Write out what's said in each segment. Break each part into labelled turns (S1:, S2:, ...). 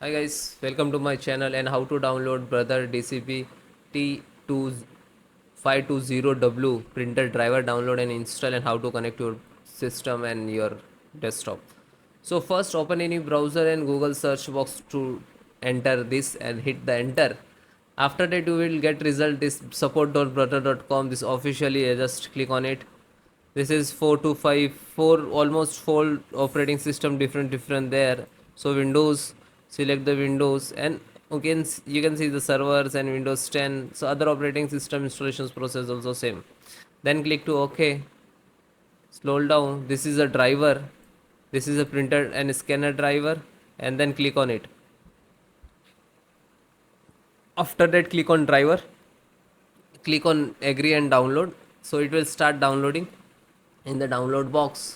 S1: Hi guys, welcome to my channel and how to download brother DCP-T520W printer driver, download and install, and how to connect your system and your desktop. So first open any browser and Google search box to enter this and hit the enter. After that you will get result this support.brother.com, this officially, just click on it. This is 4 almost 4 operating system different there. So Windows, select the Windows, and you can see the servers and Windows 10. So other operating system installations process also same. Then click to OK. Scroll down, this is a driver, this is a printer and scanner driver, and then click on it. After that, click on driver, click on agree and download. So it will start downloading in the download box.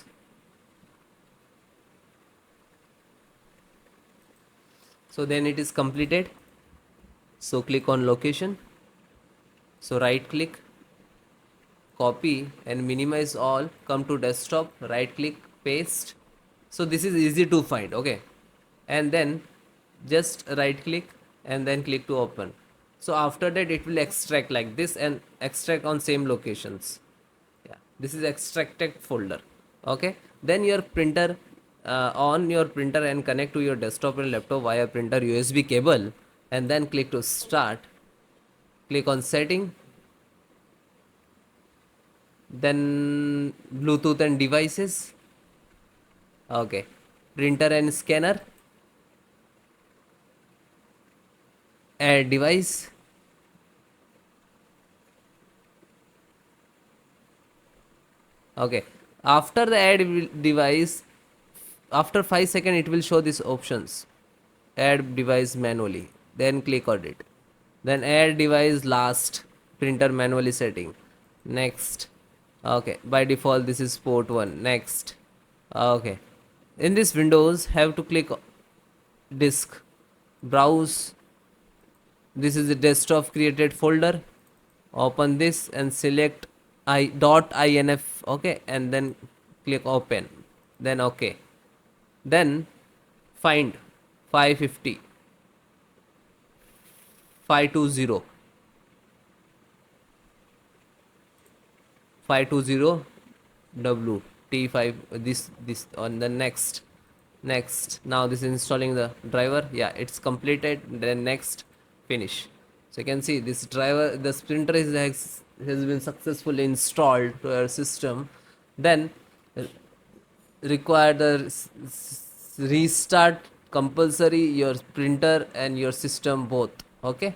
S1: So then it is completed. So click on location. So right click, copy and minimize all, come to desktop, right click, paste. So this is easy to find, okay? And then just right click and then click to open. So after that it will extract like this and extract on same locations. Yeah, this is extracted folder. Okay, then your printer, on your printer and connect to your desktop and laptop via printer USB cable, and then click to start. Click on setting, then Bluetooth and devices. Okay, printer and scanner, add device. Okay, after the device, after 5 seconds it will show these options. Add device manually, then click on it, then add device last, printer manually setting, next. Okay, by default this is port 1, next. Okay, in this Windows have to click disk, browse. This is the desktop created folder, open this and select .inf. Okay, and then click open, then okay, then find 550 520 520W T5, this on the next. Now this is installing the driver. Yeah, it's completed. Then next, finish. So you can see this driver, the printer has been successfully installed to our system. Then require the restart compulsory your printer and your system both. Okay.